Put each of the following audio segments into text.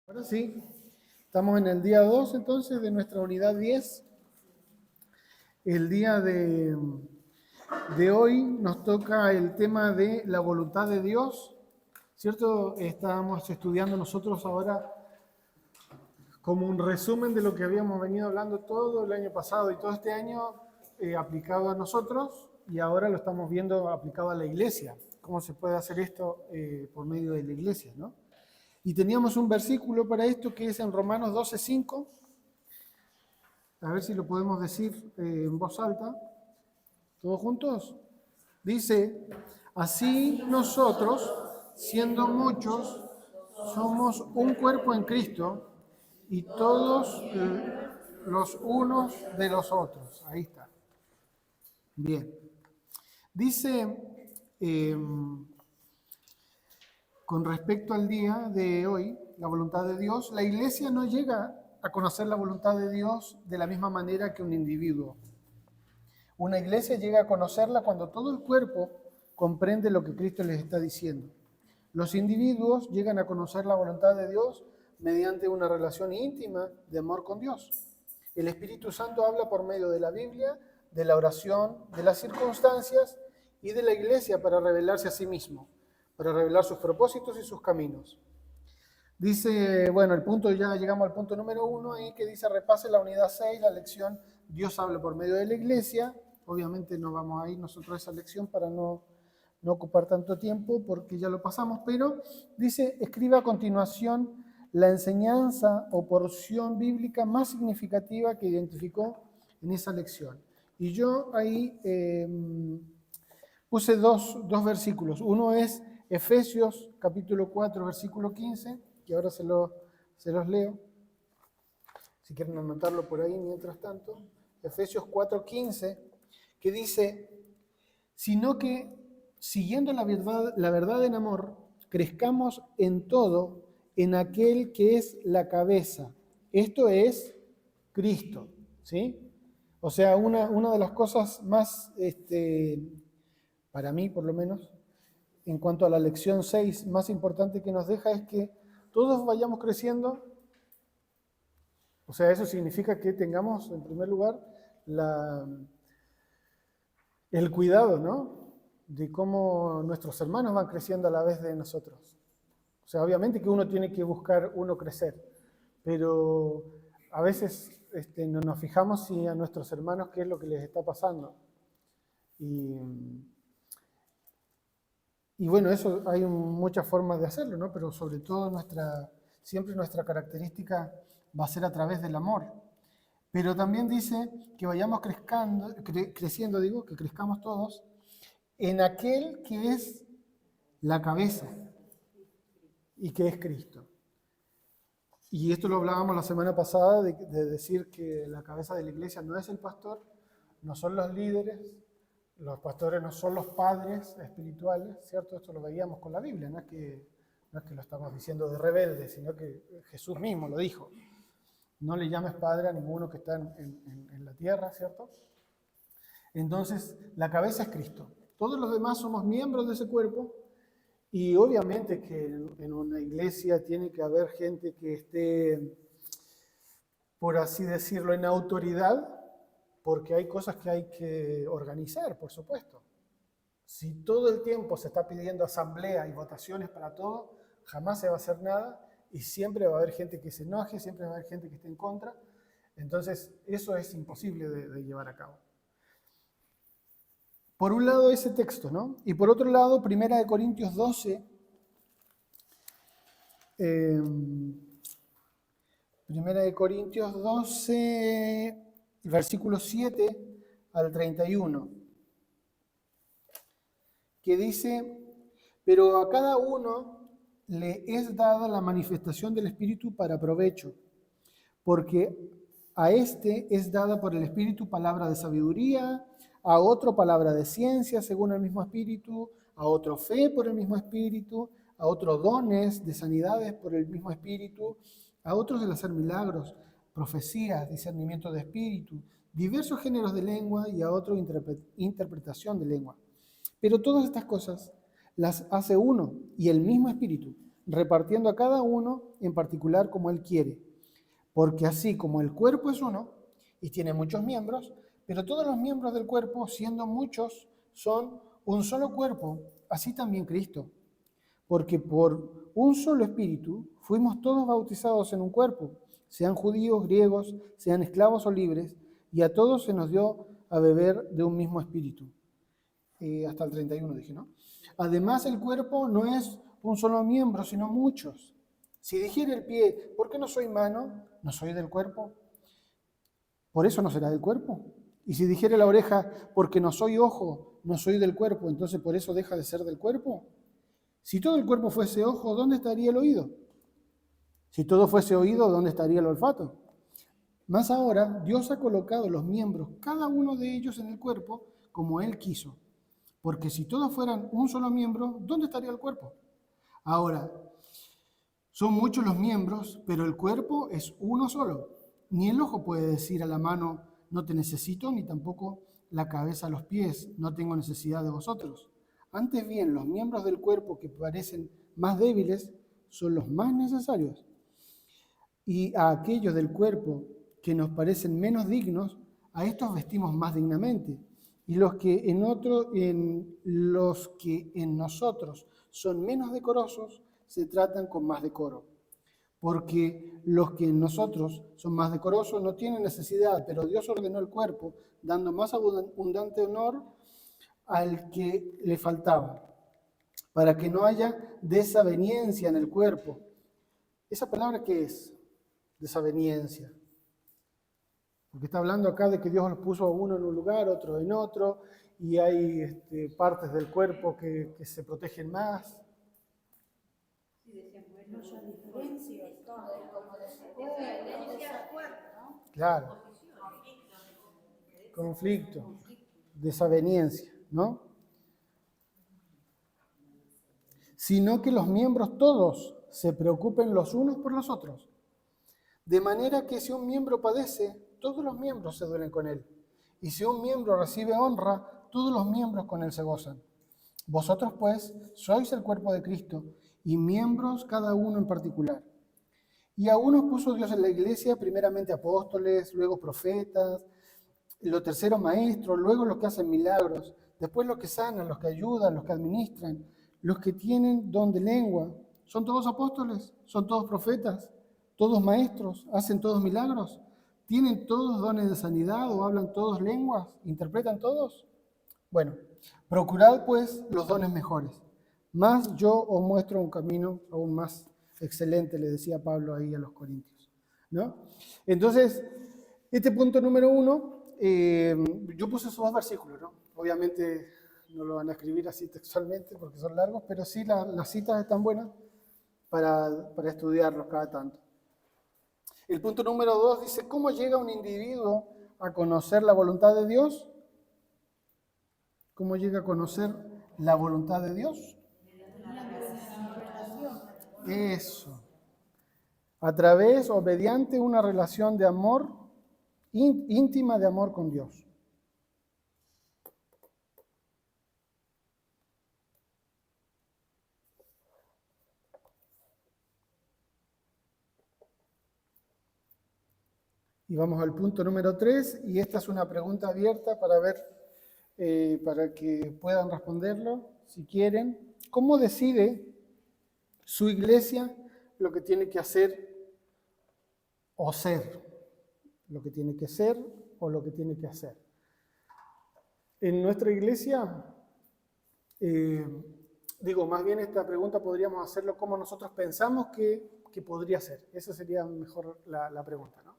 Ahora sí, estamos en el día 2 entonces de nuestra unidad 10. El día de hoy nos toca el tema de la voluntad de Dios, ¿cierto? Estábamos estudiando nosotros ahora como un resumen de lo que habíamos venido hablando todo el año pasado y todo este año aplicado a nosotros, y ahora lo estamos viendo aplicado a la iglesia. ¿Cómo se puede hacer esto por medio de la iglesia, no? Y teníamos un versículo para esto que es en Romanos 12:5. A ver si lo podemos decir en voz alta, todos juntos. Dice, así nosotros, siendo muchos, somos un cuerpo en Cristo y todos los unos de los otros. Ahí está. Bien. Dice, con respecto al día de hoy, la voluntad de Dios, la iglesia no llega a conocer la voluntad de Dios de la misma manera que un individuo. Una iglesia llega a conocerla cuando todo el cuerpo comprende lo que Cristo les está diciendo. Los individuos llegan a conocer la voluntad de Dios mediante una relación íntima de amor con Dios. El Espíritu Santo habla por medio de la Biblia, de la oración, de las circunstancias y de la iglesia para revelarse a sí mismo, para revelar sus propósitos y sus caminos. Dice, bueno, ya llegamos al punto número 1 ahí que dice, repase la unidad 6, la lección Dios habla por medio de la iglesia. Obviamente no vamos a ir nosotros a esa lección para no ocupar tanto tiempo porque ya lo pasamos, pero dice, escriba a continuación la enseñanza o porción bíblica más significativa que identificó en esa lección. Y yo ahí puse dos versículos. Uno es Efesios capítulo 4, versículo 15, que ahora se los leo. Si quieren anotarlo por ahí mientras tanto. Efesios 4:15, que dice, sino que siguiendo la verdad en amor, crezcamos en todo en aquel que es la cabeza. Esto es Cristo, ¿sí? O sea, una de las cosas más, para mí por lo menos, en cuanto a la lección 6, más importante que nos deja es que todos vayamos creciendo. O sea, eso significa que tengamos, en primer lugar, el cuidado, ¿no?, de cómo nuestros hermanos van creciendo a la vez de nosotros. O sea, obviamente que uno tiene que buscar uno crecer, pero a veces no nos fijamos si a nuestros hermanos qué es lo que les está pasando. Y bueno, eso hay muchas formas de hacerlo, ¿no? Pero sobre todo siempre nuestra característica va a ser a través del amor. Pero también dice que vayamos creciendo, que crezcamos todos en aquel que es la cabeza y que es Cristo. Y esto lo hablábamos la semana pasada de decir que la cabeza de la iglesia no es el pastor, no son los líderes, los pastores no son los padres espirituales, ¿cierto? Esto lo veíamos con la Biblia, no es que lo estamos diciendo de rebelde, sino que Jesús mismo lo dijo. No le llames padre a ninguno que está en la tierra, ¿cierto? Entonces, la cabeza es Cristo. Todos los demás somos miembros de ese cuerpo, y obviamente que en una iglesia tiene que haber gente que esté, por así decirlo, en autoridad, porque hay cosas que hay que organizar, por supuesto. Si todo el tiempo se está pidiendo asamblea y votaciones para todo, jamás se va a hacer nada y siempre va a haber gente que se enoje, siempre va a haber gente que esté en contra. Entonces, eso es imposible de llevar a cabo. Por un lado ese texto, ¿no? Y por otro lado, 1 Corintios 12, 1 Corintios 12, versículos 7 al 31, que dice, pero a cada uno le es dada la manifestación del Espíritu para provecho, porque a este es dada por el Espíritu palabra de sabiduría, a otro palabra de ciencia según el mismo Espíritu, a otro fe por el mismo Espíritu, a otros dones de sanidades por el mismo Espíritu, a otros el hacer milagros, profecías, discernimiento de espíritu, diversos géneros de lengua y a otro interpretación de lengua. Pero todas estas cosas las hace uno y el mismo Espíritu, repartiendo a cada uno en particular como Él quiere. Porque así como el cuerpo es uno y tiene muchos miembros, pero todos los miembros del cuerpo, siendo muchos, son un solo cuerpo, así también Cristo. Porque por un solo espíritu fuimos todos bautizados en un cuerpo, sean judíos, griegos, sean esclavos o libres, y a todos se nos dio a beber de un mismo espíritu. Hasta el 31 dije, ¿no? Además, el cuerpo no es un solo miembro, sino muchos. Si dijera el pie, ¿por qué no soy mano? ¿No soy del cuerpo? ¿Por eso no será del cuerpo? Y si dijera la oreja, porque no soy ojo, no soy del cuerpo, entonces por eso deja de ser del cuerpo. Si todo el cuerpo fuese ojo, ¿dónde estaría el oído? Si todo fuese oído, ¿dónde estaría el olfato? Más ahora, Dios ha colocado los miembros, cada uno de ellos en el cuerpo, como Él quiso. Porque si todos fueran un solo miembro, ¿dónde estaría el cuerpo? Ahora, son muchos los miembros, pero el cuerpo es uno solo. Ni el ojo puede decir a la mano, no te necesito, ni tampoco la cabeza a los pies, no tengo necesidad de vosotros. Antes bien, los miembros del cuerpo que parecen más débiles son los más necesarios. Y a aquellos del cuerpo que nos parecen menos dignos, a estos vestimos más dignamente. Y los que en nosotros son menos decorosos, se tratan con más decoro. Porque los que en nosotros son más decorosos no tienen necesidad, pero Dios ordenó el cuerpo, dando más abundante honor al que le faltaba, para que no haya desaveniencia en el cuerpo. ¿Esa palabra qué es? Desaveniencia. Porque está hablando acá de que Dios los puso a uno en un lugar, otro en otro, y hay partes del cuerpo que se protegen más. Claro, conflicto, desaveniencia, ¿no? Sino que los miembros todos se preocupen los unos por los otros. De manera que si un miembro padece, todos los miembros se duelen con él. Y si un miembro recibe honra, todos los miembros con él se gozan. Vosotros, pues, sois el cuerpo de Cristo y miembros cada uno en particular. Y a unos puso Dios en la iglesia, primeramente apóstoles, luego profetas, lo tercero maestros, luego los que hacen milagros, después los que sanan, los que ayudan, los que administran, los que tienen don de lengua. ¿Son todos apóstoles? ¿Son todos profetas? ¿Todos maestros? ¿Hacen todos milagros? ¿Tienen todos dones de sanidad o hablan todos lenguas? ¿Interpretan todos? Bueno, procurad pues los dones mejores. Más yo os muestro un camino aún más excelente, le decía Pablo ahí a los Corintios, ¿no? Entonces, este punto número 1, yo puse esos dos versículos, ¿no? Obviamente no lo van a escribir así textualmente porque son largos, pero sí las citas están buenas para estudiarlos cada tanto. El punto número 2 dice, ¿cómo llega un individuo a conocer la voluntad de Dios? ¿Cómo llega a conocer la voluntad de Dios? Eso. A través o mediante una relación de amor, íntima de amor con Dios. Y vamos al punto número 3, y esta es una pregunta abierta para ver, para que puedan responderlo, si quieren. ¿Cómo decide su iglesia lo que tiene que hacer o ser? Lo que tiene que ser o lo que tiene que hacer. En nuestra iglesia, más bien esta pregunta podríamos hacerlo como nosotros pensamos que podría ser. Esa sería mejor la pregunta, ¿no?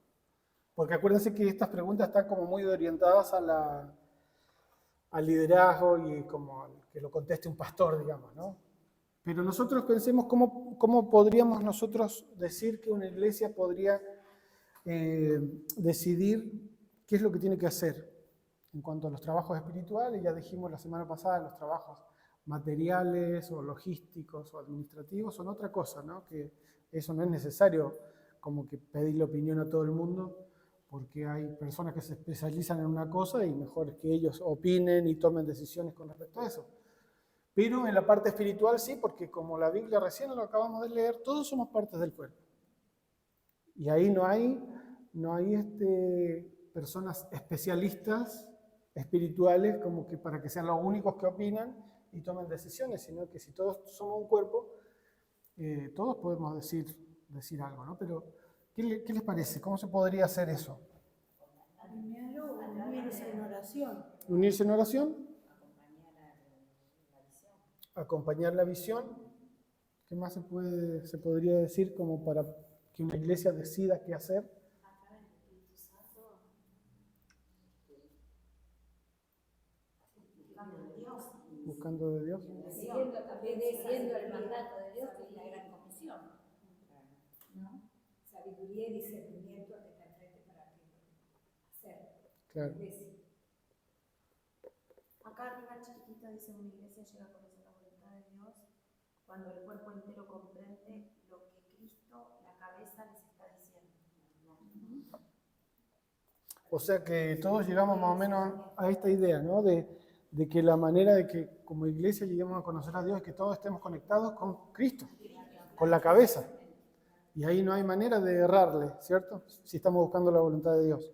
Porque acuérdense que estas preguntas están como muy orientadas al liderazgo y como que lo conteste un pastor, digamos, ¿no? Pero nosotros pensemos cómo podríamos nosotros decir que una iglesia podría decidir qué es lo que tiene que hacer en cuanto a los trabajos espirituales. Ya dijimos la semana pasada, los trabajos materiales o logísticos o administrativos son otra cosa, ¿no? Que eso no es necesario como que pedirle opinión a todo el mundo, porque hay personas que se especializan en una cosa y mejor es que ellos opinen y tomen decisiones con respecto a eso. Pero en la parte espiritual sí, porque como la Biblia recién lo acabamos de leer, todos somos partes del cuerpo. Y ahí no hay personas especialistas espirituales como que para que sean los únicos que opinan y tomen decisiones, sino que si todos somos un cuerpo, todos podemos decir algo, ¿no? Pero, ¿qué les parece? ¿Cómo se podría hacer eso? Primero, unirse en oración. ¿Unirse en oración? Acompañar la visión. ¿Qué más se podría decir como para que una iglesia decida qué hacer? Buscando de Dios. Obedeciendo el mandato de Dios, que es la gran comisión. ¿No? Sabiduría y discernimiento que te enfrente para hacer. Claro. Acá arriba chiquitito dice: una iglesia llega a conocer la voluntad de Dios cuando el cuerpo entero comprende lo que Cristo, la cabeza, les está diciendo. O sea que todos llegamos más o menos a esta idea, ¿no? De que la manera de que como iglesia lleguemos a conocer a Dios es que todos estemos conectados con Cristo, con la cabeza. Y ahí no hay manera de errarle, ¿cierto? Si estamos buscando la voluntad de Dios.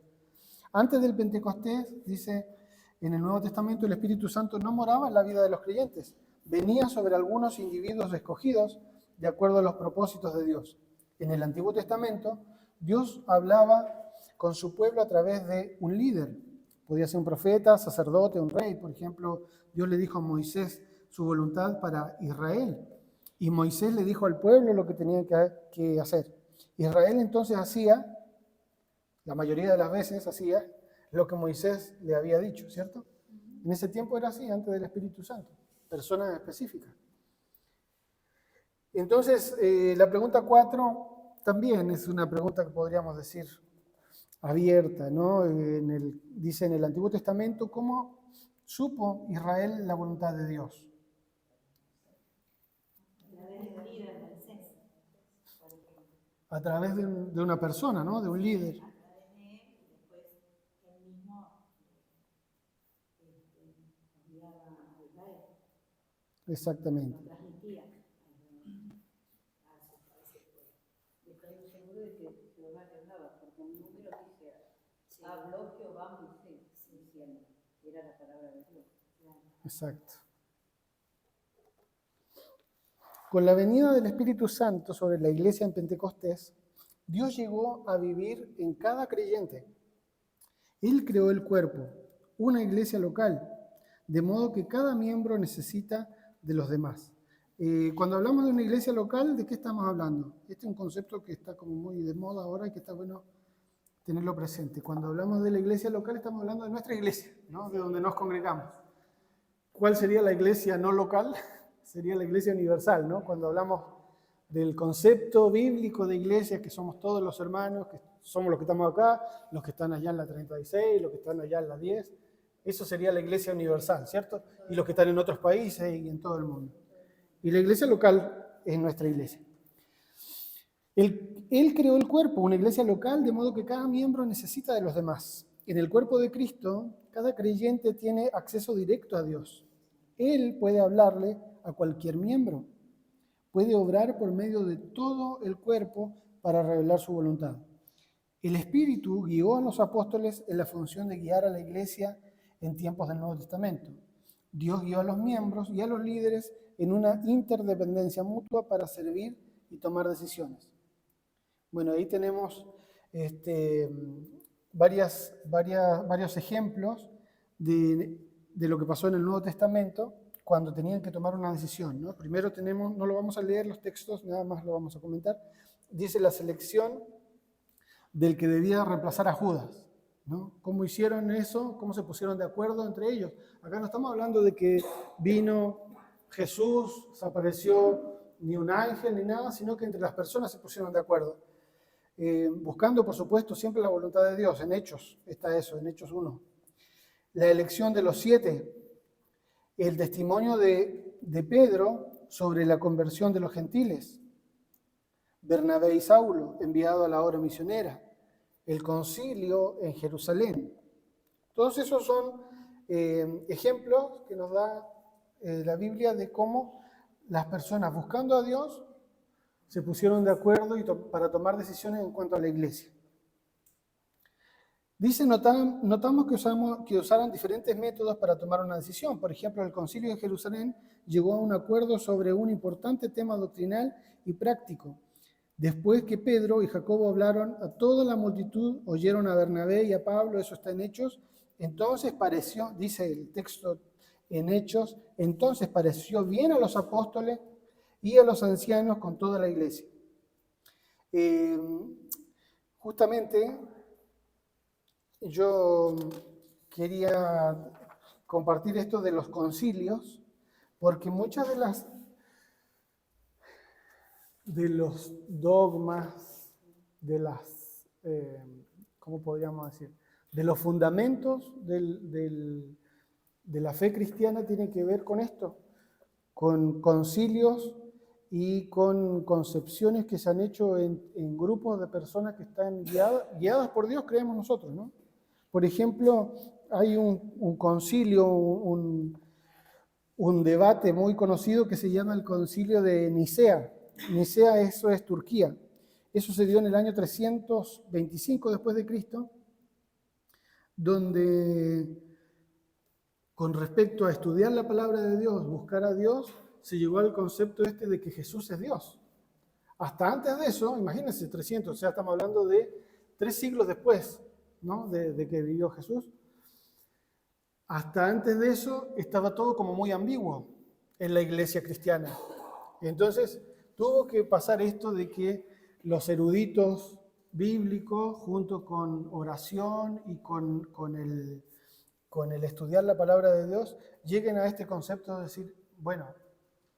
Antes del Pentecostés, dice en el Nuevo Testamento, el Espíritu Santo no moraba en la vida de los creyentes. Venía sobre algunos individuos escogidos de acuerdo a los propósitos de Dios. En el Antiguo Testamento, Dios hablaba con su pueblo a través de un líder. Podía ser un profeta, sacerdote, un rey. Por ejemplo, Dios le dijo a Moisés su voluntad para Israel. Y Moisés le dijo al pueblo lo que tenía que hacer. Israel entonces hacía, la mayoría de las veces hacía, lo que Moisés le había dicho, ¿cierto? En ese tiempo era así, antes del Espíritu Santo. Personas específicas. Entonces, la pregunta 4 también es una pregunta que podríamos decir abierta, ¿no? Dice en el Antiguo Testamento, ¿cómo supo Israel la voluntad de Dios? A través de una persona, ¿no? De un líder. Exactamente. Habló Jehová a Moisés diciendo, era la palabra de Dios. Exacto. Con la venida del Espíritu Santo sobre la iglesia en Pentecostés, Dios llegó a vivir en cada creyente. Él creó el cuerpo, una iglesia local, de modo que cada miembro necesita de los demás. Cuando hablamos de una iglesia local, ¿de qué estamos hablando? Este es un concepto que está como muy de moda ahora y que está bueno tenerlo presente. Cuando hablamos de la iglesia local, estamos hablando de nuestra iglesia, ¿no? De donde nos congregamos. ¿Cuál sería la iglesia no local? Sería la iglesia universal, ¿no? Cuando hablamos del concepto bíblico de iglesia, que somos todos los hermanos, que somos los que estamos acá, los que están allá en la 36, los que están allá en la 10, eso sería la iglesia universal, ¿cierto? Y los que están en otros países y en todo el mundo. Y la iglesia local es nuestra iglesia. Él creó el cuerpo, una iglesia local, de modo que cada miembro necesita de los demás. En el cuerpo de Cristo, cada creyente tiene acceso directo a Dios. Él puede hablarle a cualquier miembro. Puede obrar por medio de todo el cuerpo para revelar su voluntad. El Espíritu guió a los apóstoles en la función de guiar a la iglesia en tiempos del Nuevo Testamento. Dios guió a los miembros y a los líderes en una interdependencia mutua para servir y tomar decisiones. Bueno, ahí tenemos varios ejemplos de lo que pasó en el Nuevo Testamento cuando tenían que tomar una decisión, ¿no? Primero tenemos, no lo vamos a leer los textos, nada más lo vamos a comentar, dice la selección del que debía reemplazar a Judas, ¿no? ¿Cómo hicieron eso? ¿Cómo se pusieron de acuerdo entre ellos? Acá no estamos hablando de que vino Jesús, se apareció ni un ángel ni nada, sino que entre las personas se pusieron de acuerdo. Buscando, por supuesto, siempre la voluntad de Dios. En Hechos está eso, en Hechos 1. La elección de los 7, el testimonio de Pedro sobre la conversión de los gentiles, Bernabé y Saulo, enviado a la obra misionera, el concilio en Jerusalén. Todos esos son ejemplos que nos da la Biblia de cómo las personas buscando a Dios se pusieron de acuerdo para tomar decisiones en cuanto a la iglesia. Dice, notamos que usaron diferentes métodos para tomar una decisión. Por ejemplo, el Concilio de Jerusalén llegó a un acuerdo sobre un importante tema doctrinal y práctico. Después que Pedro y Jacobo hablaron a toda la multitud, oyeron a Bernabé y a Pablo, eso está en Hechos, entonces pareció, dice el texto en Hechos, entonces pareció bien a los apóstoles y a los ancianos con toda la iglesia. Justamente yo quería compartir esto de los concilios, porque muchas de los dogmas, ¿cómo podríamos decir? De los fundamentos de la fe cristiana tienen que ver con esto, con concilios y con concepciones que se han hecho en grupos de personas que están guiadas por Dios, creemos nosotros, ¿no? Por ejemplo, hay un concilio, un debate muy conocido que se llama el Concilio de Nicea. Nicea, eso es Turquía. Eso se dio en el año 325 después de Cristo, donde con respecto a estudiar la palabra de Dios, buscar a Dios, se llegó al concepto de que Jesús es Dios. Hasta antes de eso, imagínense, 300, o sea, estamos hablando de 3 siglos después, ¿no? de que vivió Jesús. Hasta antes de eso estaba todo como muy ambiguo en la iglesia cristiana. Entonces tuvo que pasar esto de que los eruditos bíblicos, junto con oración y con el estudiar la palabra de Dios, lleguen a este concepto de decir, bueno,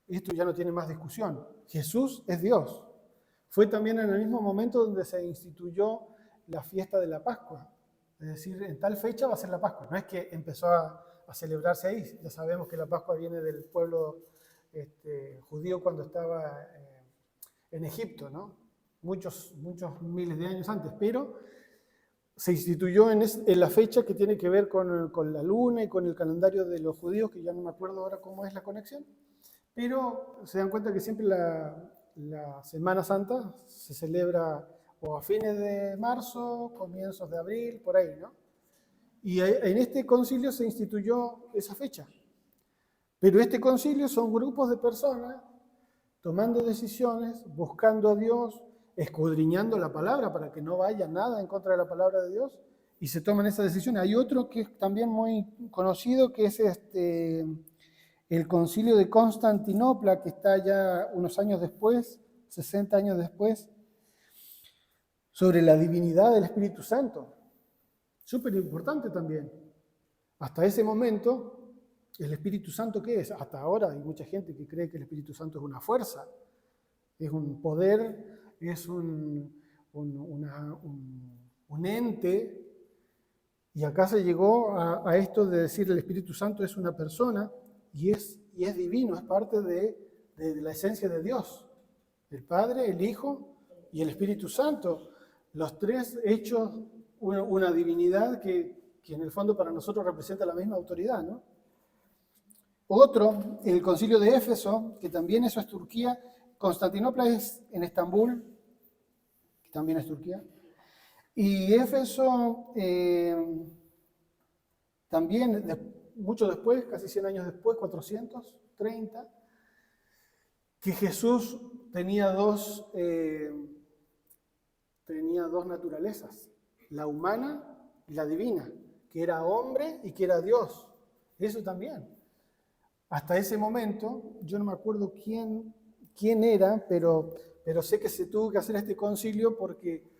esto ya no tiene más discusión. Jesús es Dios. Fue también en el mismo momento donde se instituyó la fiesta de la Pascua. Es decir, en tal fecha va a ser la Pascua. No es que empezó a celebrarse ahí. Ya sabemos que la Pascua viene del pueblo judío cuando estaba en Egipto, ¿no? Muchos miles de años antes. Pero se instituyó en la fecha que tiene que ver con la luna y con el calendario de los judíos, que ya no me acuerdo ahora cómo es la conexión. Pero se dan cuenta que siempre la Semana Santa se celebra o a fines de marzo, comienzos de abril, por ahí, ¿no? Y en este concilio se instituyó esa fecha. Pero este concilio son grupos de personas tomando decisiones, buscando a Dios, escudriñando la palabra para que no vaya nada en contra de la palabra de Dios, y se toman esas decisiones. Hay otro que es también muy conocido, que es el concilio de Constantinopla, que está ya unos años después, 60 años después, sobre la divinidad del Espíritu Santo. Súper importante también. Hasta ese momento, ¿el Espíritu Santo qué es? Hasta ahora hay mucha gente que cree que el Espíritu Santo es una fuerza, es un poder, es un ente. Y acá se llegó a esto de decir el Espíritu Santo es una persona y es divino, es parte de la esencia de Dios. El Padre, el Hijo y el Espíritu Santo. Los tres hechos una divinidad que en el fondo para nosotros representa la misma autoridad, ¿no? Otro, el concilio de Éfeso, que también eso es Turquía. Constantinopla es en Estambul, que también es Turquía. Y Éfeso también, mucho después, casi 100 años después, 430, que Jesús tenía dos naturalezas, la humana y la divina, que era hombre y que era Dios. Eso también. Hasta ese momento, yo no me acuerdo quién era, pero sé que se tuvo que hacer este concilio porque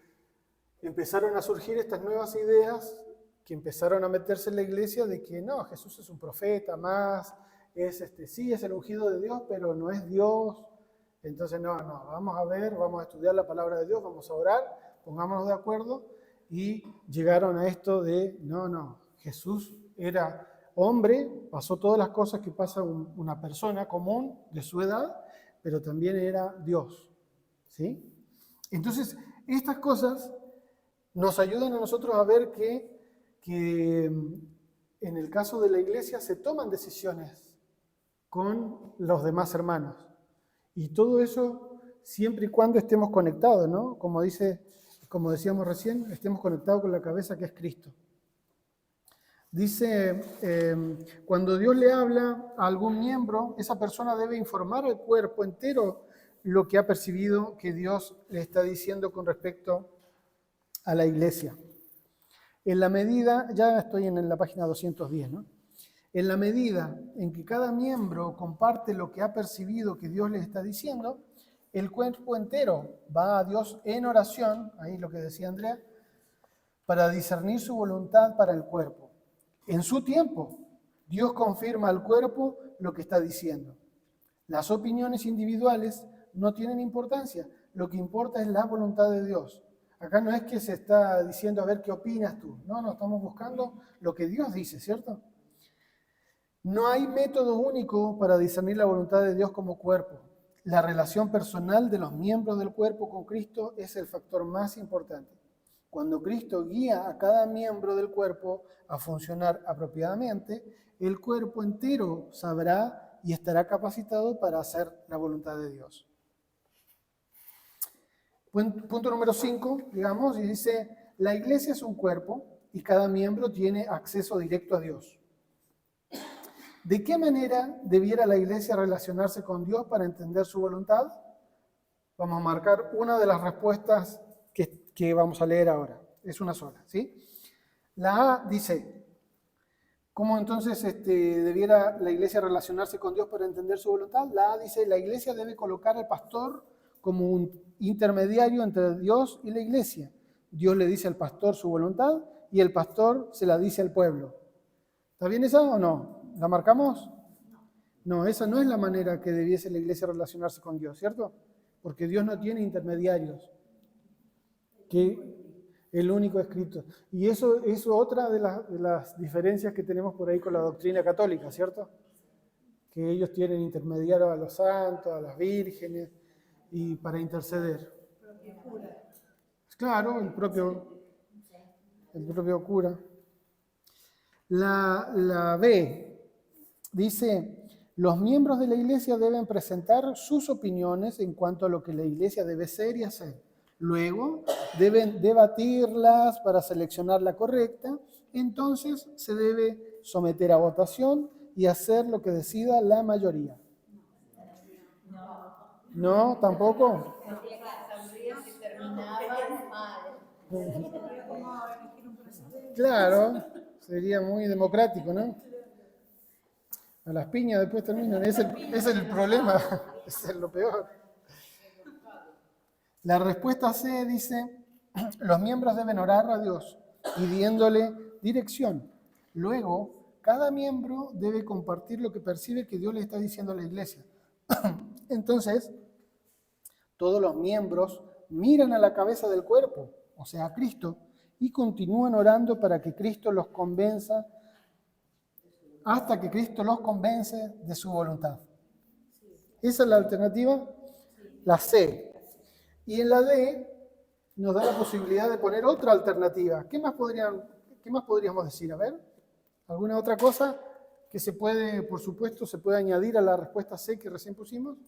empezaron a surgir estas nuevas ideas que empezaron a meterse en la iglesia de que no, Jesús es un profeta más, sí es el ungido de Dios, pero no es Dios. Entonces no, vamos a ver, vamos a estudiar la palabra de Dios, vamos a orar, pongámonos de acuerdo, y llegaron a esto de, no, Jesús era hombre, pasó todas las cosas que pasa una persona común de su edad, pero también era Dios, ¿sí? Entonces, estas cosas nos ayudan a nosotros a ver que en el caso de la iglesia se toman decisiones con los demás hermanos. Y todo eso siempre y cuando estemos conectados, ¿no? Como decíamos recién, estemos conectados con la cabeza que es Cristo. Dice, cuando Dios le habla a algún miembro, esa persona debe informar al cuerpo entero lo que ha percibido que Dios le está diciendo con respecto a la iglesia. En la medida, ya estoy en la página 210, ¿no? En la medida en que cada miembro comparte lo que ha percibido que Dios le está diciendo, el cuerpo entero va a Dios en oración, ahí lo que decía Andrea, para discernir su voluntad para el cuerpo. En su tiempo, Dios confirma al cuerpo lo que está diciendo. Las opiniones individuales no tienen importancia, lo que importa es la voluntad de Dios. Acá no es que se está diciendo a ver qué opinas tú, no, estamos buscando lo que Dios dice, ¿cierto? No hay método único para discernir la voluntad de Dios como cuerpo. La relación personal de los miembros del cuerpo con Cristo es el factor más importante. Cuando Cristo guía a cada miembro del cuerpo a funcionar apropiadamente, el cuerpo entero sabrá y estará capacitado para hacer la voluntad de Dios. Punto número 5, digamos, y dice, la iglesia es un cuerpo y cada miembro tiene acceso directo a Dios. ¿De qué manera debiera la iglesia relacionarse con Dios para entender su voluntad? Vamos a marcar una de las respuestas que vamos a leer ahora. Es una sola, ¿sí? La A dice, ¿cómo entonces debiera la iglesia relacionarse con Dios para entender su voluntad? La A dice, la iglesia debe colocar al pastor como un intermediario entre Dios y la iglesia. Dios le dice al pastor su voluntad y el pastor se la dice al pueblo. ¿Está bien esa o no? ¿La marcamos? No, esa no es la manera que debiese la iglesia relacionarse con Dios, ¿cierto? Porque Dios no tiene intermediarios, que el único escrito. Y eso es otra de las diferencias que tenemos por ahí con la doctrina católica, ¿cierto? Que ellos tienen intermediarios a los santos, a las vírgenes, y para interceder. Claro, el propio cura. La B dice, los miembros de la iglesia deben presentar sus opiniones en cuanto a lo que la iglesia debe ser y hacer. Luego deben debatirlas para seleccionar la correcta. Entonces se debe someter a votación y hacer lo que decida la mayoría. ¿No? ¿Tampoco? Claro, sería muy democrático, ¿no? A las piñas después terminan. Ese es el problema, ese es lo peor. La respuesta C dice, los miembros deben orar a Dios pidiéndole dirección. Luego, cada miembro debe compartir lo que percibe que Dios le está diciendo a la iglesia. Entonces, todos los miembros miran a la cabeza del cuerpo, o sea, a Cristo, y continúan orando para que Cristo los convenza, hasta que Cristo los convence de su voluntad. Esa es la alternativa, la C. Y en la D nos da la posibilidad de poner otra alternativa. ¿Qué más podríamos decir? A ver, ¿alguna otra cosa que se puede, por supuesto, se puede añadir a la respuesta C que recién pusimos?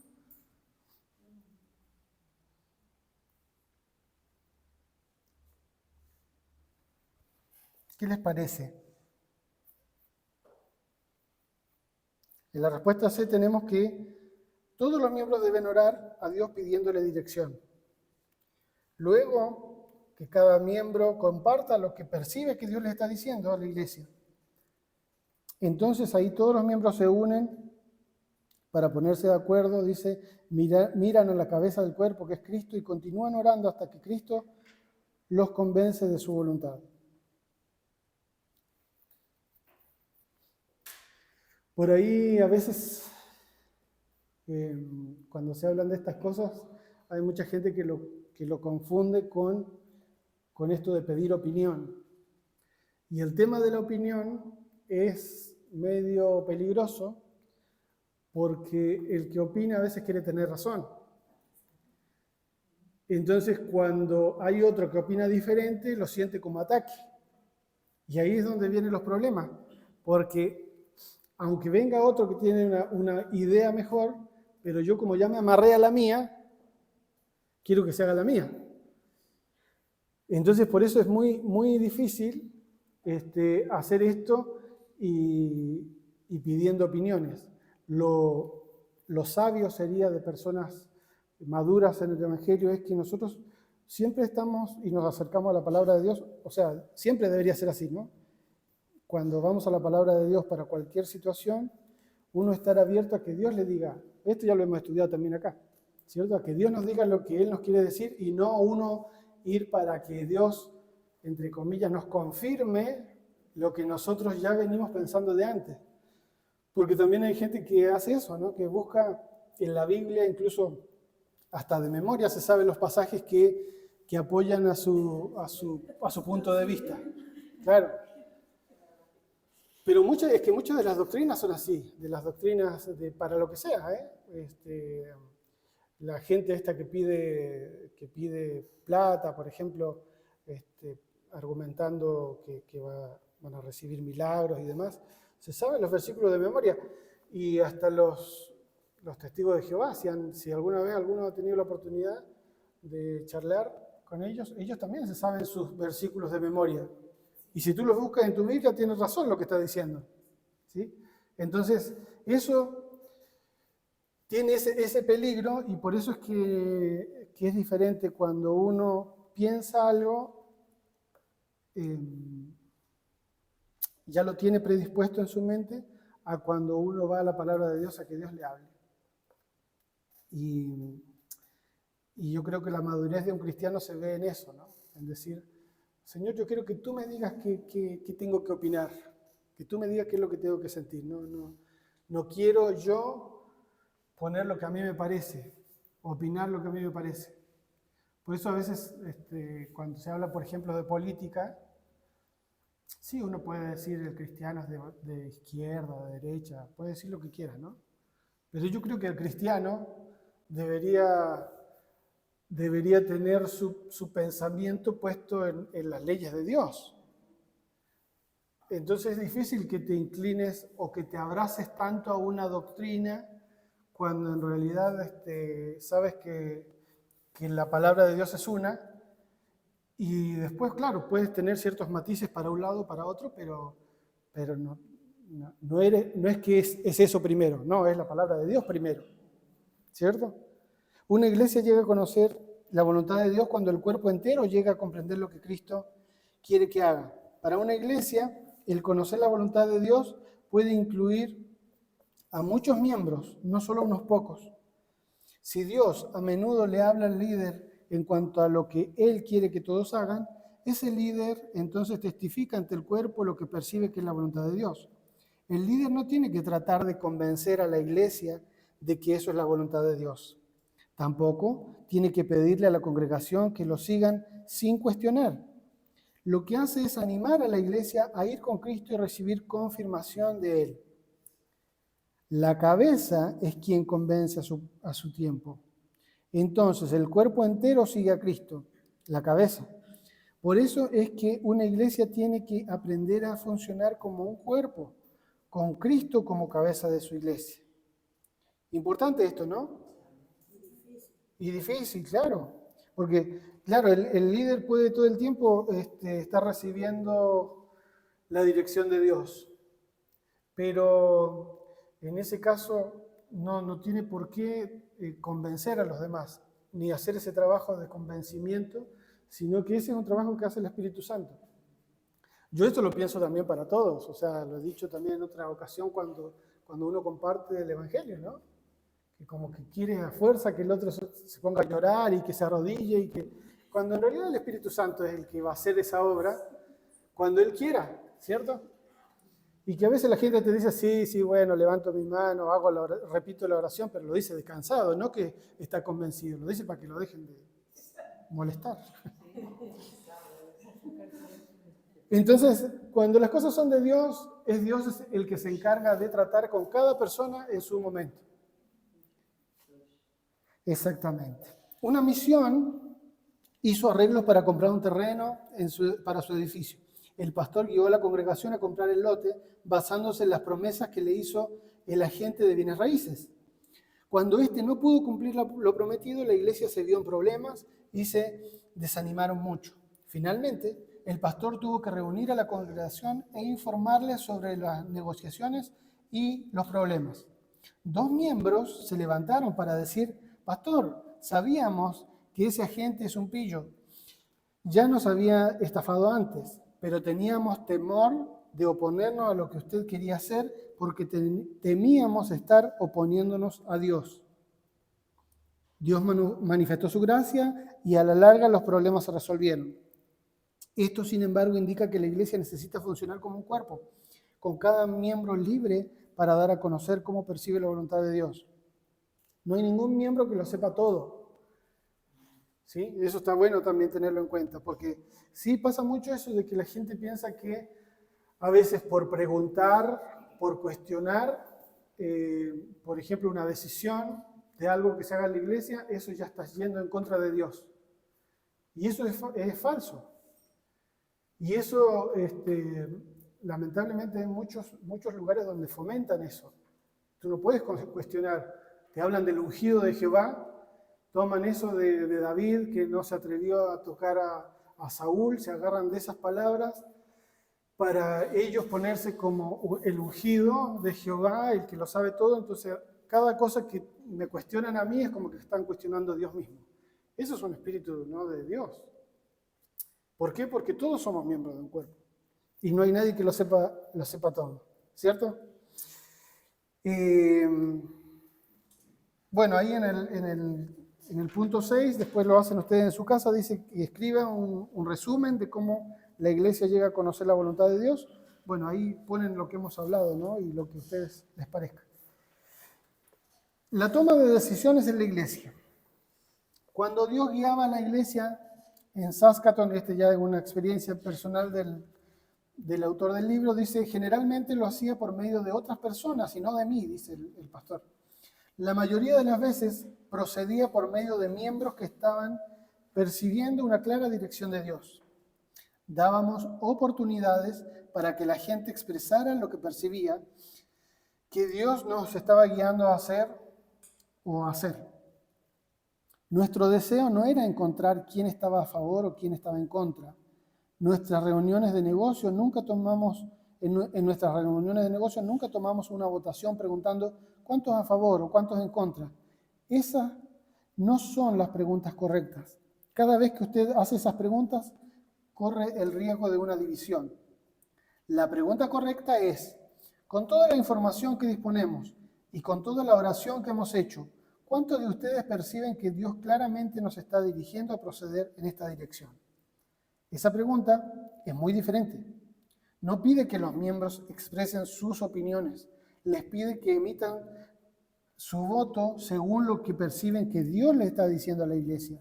¿Qué les parece? En la respuesta C tenemos que todos los miembros deben orar a Dios pidiéndole dirección. Luego, que cada miembro comparta lo que percibe que Dios le está diciendo a la iglesia. Entonces ahí todos los miembros se unen para ponerse de acuerdo, dice, miran a la cabeza del cuerpo que es Cristo y continúan orando hasta que Cristo los convence de su voluntad. Por ahí a veces, cuando se hablan de estas cosas, hay mucha gente que lo confunde con esto de pedir opinión. Y el tema de la opinión es medio peligroso porque el que opina a veces quiere tener razón. Entonces, cuando hay otro que opina diferente, lo siente como ataque. Y ahí es donde vienen los problemas, porque aunque venga otro que tiene una idea mejor, pero yo como ya me amarré a la mía, quiero que se haga la mía. Entonces por eso es muy, muy difícil hacer esto y pidiendo opiniones. Lo sabio sería de personas maduras en el Evangelio es que nosotros siempre estamos y nos acercamos a la palabra de Dios, o sea, siempre debería ser así, ¿no? Cuando vamos a la palabra de Dios para cualquier situación, uno estar abierto a que Dios le diga, esto ya lo hemos estudiado también acá, ¿cierto? A que Dios nos diga lo que Él nos quiere decir y no uno ir para que Dios, entre comillas, nos confirme lo que nosotros ya venimos pensando de antes. Porque también hay gente que hace eso, ¿no? Que busca en la Biblia, incluso hasta de memoria, se saben los pasajes que apoyan a su punto de vista. Claro. Pero muchas de las doctrinas son así, de las doctrinas para lo que sea, ¿eh? La gente esta que pide plata, por ejemplo, argumentando que van a recibir milagros y demás, se saben los versículos de memoria. Y hasta los testigos de Jehová, si alguna vez alguno ha tenido la oportunidad de charlar con ellos, ellos también se saben sus versículos de memoria. Y si tú los buscas en tu Biblia, tienes razón lo que está diciendo, ¿sí? Entonces, eso tiene ese peligro y por eso es que es diferente cuando uno piensa algo, ya lo tiene predispuesto en su mente, a cuando uno va a la palabra de Dios a que Dios le hable. Y yo creo que la madurez de un cristiano se ve en eso, ¿no? En decir, Señor, yo quiero que tú me digas qué tengo que opinar, que tú me digas qué es lo que tengo que sentir. No quiero yo poner lo que a mí me parece, opinar lo que a mí me parece. Por eso a veces cuando se habla, por ejemplo, de política, sí, uno puede decir el cristiano es de izquierda, de derecha, puede decir lo que quiera, ¿no? Pero yo creo que el cristiano debería tener su pensamiento puesto en las leyes de Dios. Entonces es difícil que te inclines o que te abraces tanto a una doctrina cuando en realidad sabes que la palabra de Dios es una y después, claro, puedes tener ciertos matices para un lado o para otro, pero no es que es eso primero, no, es la palabra de Dios primero, ¿cierto? Una iglesia llega a conocer la voluntad de Dios cuando el cuerpo entero llega a comprender lo que Cristo quiere que haga. Para una iglesia, el conocer la voluntad de Dios puede incluir a muchos miembros, no solo a unos pocos. Si Dios a menudo le habla al líder en cuanto a lo que Él quiere que todos hagan, ese líder entonces testifica ante el cuerpo lo que percibe que es la voluntad de Dios. El líder no tiene que tratar de convencer a la iglesia de que eso es la voluntad de Dios. Tampoco tiene que pedirle a la congregación que lo sigan sin cuestionar. Lo que hace es animar a la iglesia a ir con Cristo y recibir confirmación de Él. La cabeza es quien convence a su tiempo. Entonces el cuerpo entero sigue a Cristo, la cabeza. Por eso es que una iglesia tiene que aprender a funcionar como un cuerpo, con Cristo como cabeza de su iglesia. Importante esto, ¿no? Y difícil, claro. Porque, claro, el líder puede todo el tiempo estar recibiendo la dirección de Dios. Pero en ese caso no tiene por qué convencer a los demás, ni hacer ese trabajo de convencimiento, sino que ese es un trabajo que hace el Espíritu Santo. Yo esto lo pienso también para todos, o sea, lo he dicho también en otra ocasión cuando uno comparte el Evangelio, ¿no? Que como que quiere a fuerza que el otro se ponga a llorar y que se arrodille, y que cuando en realidad el Espíritu Santo es el que va a hacer esa obra cuando Él quiera, ¿cierto? Y que a veces la gente te dice, sí, bueno, levanto mi mano, repito la oración, pero lo dice descansado, no que está convencido, lo dice para que lo dejen de molestar. Entonces, cuando las cosas son de Dios, es Dios el que se encarga de tratar con cada persona en su momento. Exactamente. Una misión hizo arreglos para comprar un terreno para su edificio. el pastor guió a la congregación a comprar el lote basándose en las promesas que le hizo el agente de bienes raíces. Cuando éste no pudo cumplir lo prometido, la iglesia se vio en problemas y se desanimaron mucho. Finalmente, el pastor tuvo que reunir a la congregación e informarles sobre las negociaciones y los problemas. 2 miembros se levantaron para decir: pastor, sabíamos que ese agente es un pillo. Ya nos había estafado antes, pero teníamos temor de oponernos a lo que usted quería hacer porque temíamos estar oponiéndonos a Dios. Dios manifestó su gracia y a la larga los problemas se resolvieron. Esto, sin embargo, indica que la iglesia necesita funcionar como un cuerpo, con cada miembro libre para dar a conocer cómo percibe la voluntad de Dios. No hay ningún miembro que lo sepa todo. ¿Sí? Eso está bueno también tenerlo en cuenta, porque sí pasa mucho eso de que la gente piensa que a veces por preguntar, por cuestionar, por ejemplo, una decisión de algo que se haga en la iglesia, eso ya está yendo en contra de Dios. Y eso es falso. Y eso, lamentablemente, hay muchos lugares donde fomentan eso. Tú no puedes cuestionar. Te hablan del ungido de Jehová, toman eso de David, que no se atrevió a tocar a Saúl, se agarran de esas palabras para ellos ponerse como el ungido de Jehová, el que lo sabe todo. Entonces, cada cosa que me cuestionan a mí es como que están cuestionando a Dios mismo. Eso es un espíritu, ¿no?, de Dios. ¿Por qué? Porque todos somos miembros de un cuerpo. Y no hay nadie que lo sepa todo. ¿Cierto? Bueno, ahí en el punto 6, después lo hacen ustedes en su casa, dice que escriban un resumen de cómo la iglesia llega a conocer la voluntad de Dios. Bueno, ahí ponen lo que hemos hablado, ¿no?, y lo que a ustedes les parezca. La toma de decisiones en la iglesia. Cuando Dios guiaba a la iglesia en Saskatoon, ya es una experiencia personal del autor del libro, dice: generalmente lo hacía por medio de otras personas y no de mí, dice el pastor. La mayoría de las veces procedía por medio de miembros que estaban percibiendo una clara dirección de Dios. Dábamos oportunidades para que la gente expresara lo que percibía que Dios nos estaba guiando a hacer o a hacer. Nuestro deseo no era encontrar quién estaba a favor o quién estaba en contra. En nuestras reuniones de negocio nunca tomamos una votación preguntando cuántos a favor o cuántos en contra. Esas no son las preguntas correctas. Cada vez que usted hace esas preguntas, corre el riesgo de una división. La pregunta correcta es: con toda la información que disponemos y con toda la oración que hemos hecho, ¿cuántos de ustedes perciben que Dios claramente nos está dirigiendo a proceder en esta dirección? Esa pregunta es muy diferente. No pide que los miembros expresen sus opiniones, les pide que emitan su voto según lo que perciben que Dios le está diciendo a la iglesia.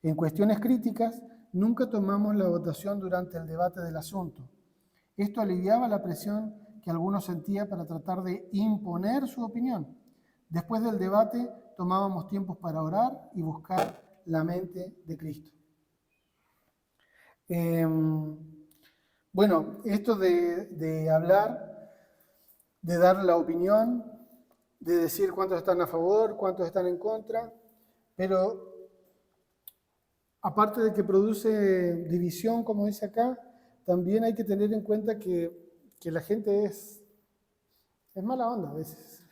En cuestiones críticas, nunca tomamos la votación durante el debate del asunto. Esto aliviaba la presión que algunos sentían para tratar de imponer su opinión. Después del debate, tomábamos tiempos para orar y buscar la mente de Cristo. Bueno, esto de hablar, de dar la opinión, de decir cuántos están a favor, cuántos están en contra, pero aparte de que produce división, como dice acá, también hay que tener en cuenta que la gente es mala onda a veces.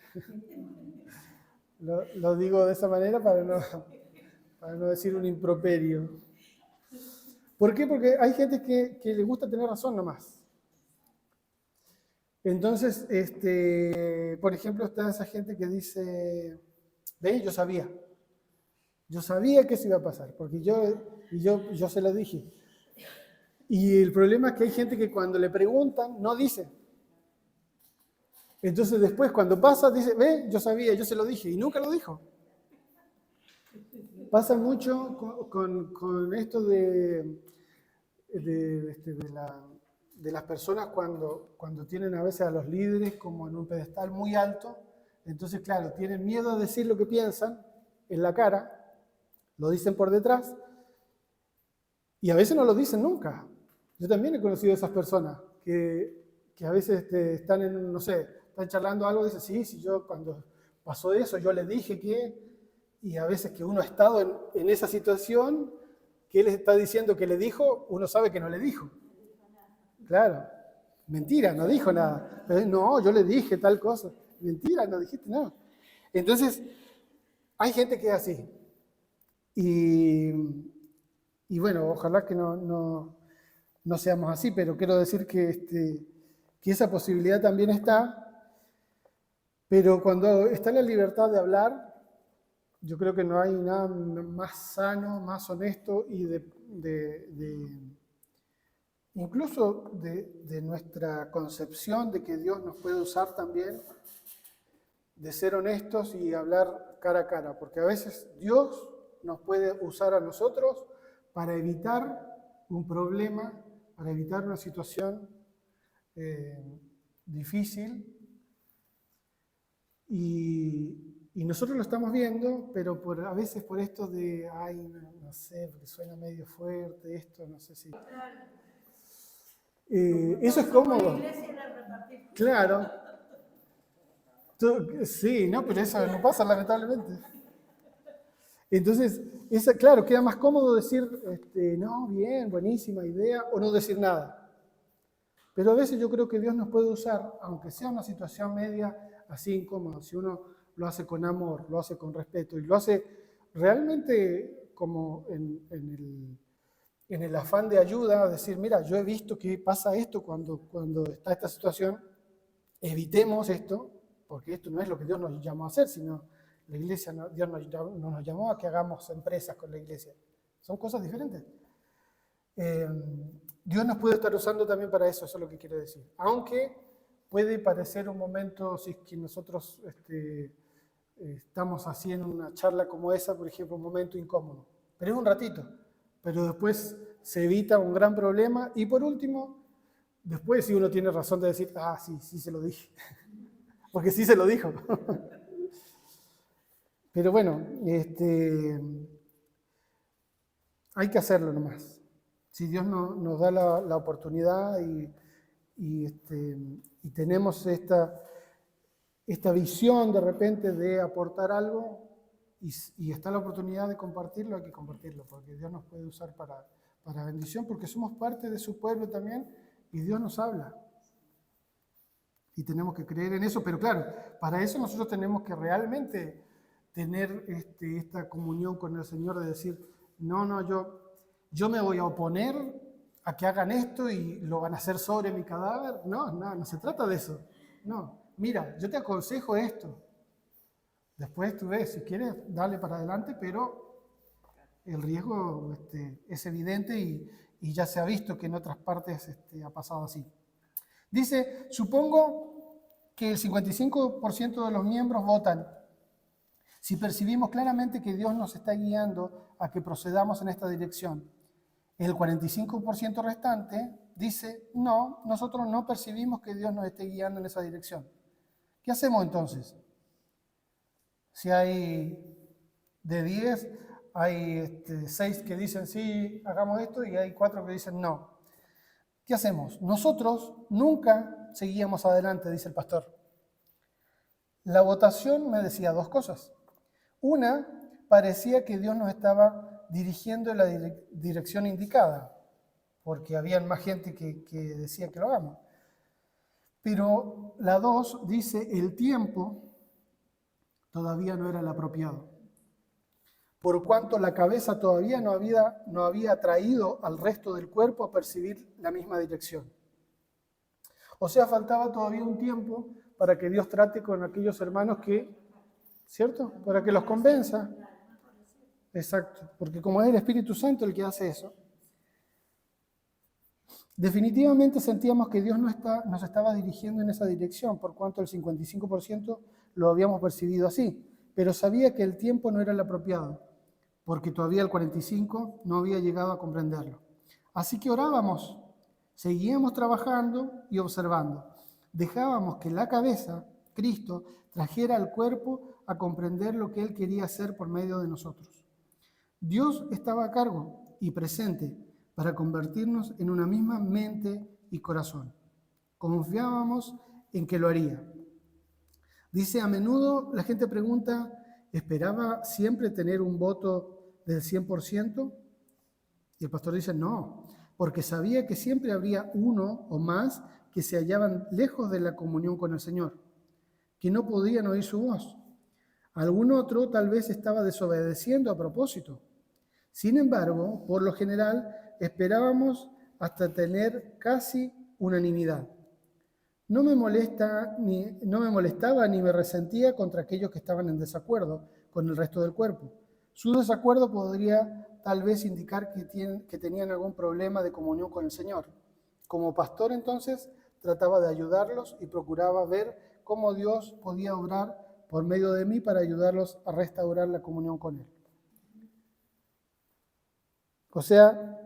Lo digo de esa manera para no decir un improperio. ¿Por qué? Porque hay gente que le gusta tener razón nomás. Entonces, por ejemplo, está esa gente que dice: ve, yo sabía que eso iba a pasar, porque yo se lo dije. Y el problema es que hay gente que cuando le preguntan, no dice. Entonces después, cuando pasa, dice: ve, yo sabía, yo se lo dije, y nunca lo dijo. Pasa mucho con esto de las personas cuando tienen a veces a los líderes como en un pedestal muy alto. Entonces, claro, tienen miedo a decir lo que piensan en la cara, lo dicen por detrás, y a veces no lo dicen nunca. Yo también he conocido a esas personas que a veces están en, no sé, están charlando algo y dicen, sí, yo cuando pasó eso, yo le dije que, y a veces que uno ha estado en esa situación, que él está diciendo que le dijo, uno sabe que no le dijo. Claro, mentira, no dijo nada. Pero no, yo le dije tal cosa. Mentira, no dijiste nada. Entonces, hay gente que es así. Y bueno, ojalá que no seamos así, pero quiero decir que esa posibilidad también está. Pero cuando está la libertad de hablar, yo creo que no hay nada más sano, más honesto y incluso de nuestra concepción de que Dios nos puede usar también, de ser honestos y hablar cara a cara, porque a veces Dios nos puede usar a nosotros para evitar un problema, para evitar una situación difícil, y nosotros lo estamos viendo, pero a veces por esto de, ay, no sé, porque suena medio fuerte esto, no sé si... eso es cómodo. Claro. Sí, no, pero eso no pasa lamentablemente. Entonces, claro, queda más cómodo decir, no, bien, buenísima idea, o no decir nada. Pero a veces yo creo que Dios nos puede usar, aunque sea una situación media así incómoda, si uno lo hace con amor, lo hace con respeto y lo hace realmente como en el afán de ayuda, decir, mira, yo he visto que pasa esto cuando está esta situación, evitemos esto, porque esto no es lo que Dios nos llamó a hacer, sino la iglesia, Dios no nos llamó a que hagamos empresas con la iglesia. Son cosas diferentes. Dios nos puede estar usando también para eso es lo que quiero decir. Aunque puede parecer un momento, si es que nosotros estamos así en una charla como esa, por ejemplo, un momento incómodo. Pero es un ratito. Pero después se evita un gran problema. Y por último, después si uno tiene razón de decir, sí se lo dije. Porque sí se lo dijo. Pero bueno, hay que hacerlo nomás. Si Dios nos da la oportunidad y tenemos esta visión de repente de aportar algo y está la oportunidad de compartirlo, hay que compartirlo, porque Dios nos puede usar para bendición, porque somos parte de su pueblo también y Dios nos habla. Y tenemos que creer en eso, pero claro, para eso nosotros tenemos que realmente tener esta comunión con el Señor de decir, no, yo me voy a oponer a que hagan esto y lo van a hacer sobre mi cadáver. No se trata de eso. No, mira, yo te aconsejo esto. Después tú ves, si quieres, dale para adelante, pero el riesgo es evidente y ya se ha visto que en otras partes ha pasado así. Dice, supongo que el 55% de los miembros votan. Si percibimos claramente que Dios nos está guiando a que procedamos en esta dirección, el 45% restante dice, no, nosotros no percibimos que Dios nos esté guiando en esa dirección. ¿Qué hacemos entonces? Si hay de 10, hay 6 que dicen sí, hagamos esto, y hay 4 que dicen no. ¿Qué hacemos? Nosotros nunca seguíamos adelante, dice el pastor. La votación me decía dos cosas. Una, parecía que Dios nos estaba dirigiendo en la dirección indicada, porque había más gente que decía que lo hagamos. Pero la dos dice, el tiempo todavía no era el apropiado, por cuanto la cabeza todavía no había traído al resto del cuerpo a percibir la misma dirección. O sea, faltaba todavía un tiempo para que Dios trate con aquellos hermanos que, ¿cierto? Para que los convenza. Exacto, porque como es el Espíritu Santo el que hace eso, definitivamente sentíamos que Dios nos estaba dirigiendo en esa dirección, por cuanto el 55% lo habíamos percibido así, pero sabía que el tiempo no era el apropiado, porque todavía el 45% no había llegado a comprenderlo. Así que orábamos, seguíamos trabajando y observando. Dejábamos que la cabeza, Cristo, trajera al cuerpo a comprender lo que Él quería hacer por medio de nosotros. Dios estaba a cargo y presente, para convertirnos en una misma mente y corazón. Confiábamos en que lo haría. Dice, a menudo la gente pregunta, ¿esperaba siempre tener un voto del 100%? Y el pastor dice, no, porque sabía que siempre habría uno o más que se hallaban lejos de la comunión con el Señor, que no podían oír su voz. Algún otro tal vez estaba desobedeciendo a propósito. Sin embargo, por lo general, esperábamos hasta tener casi unanimidad. No me molestaba ni me resentía contra aquellos que estaban en desacuerdo con el resto del cuerpo. Su desacuerdo podría tal vez indicar que tenían algún problema de comunión con el Señor. Como pastor, entonces, trataba de ayudarlos y procuraba ver cómo Dios podía obrar por medio de mí para ayudarlos a restaurar la comunión con Él. O sea,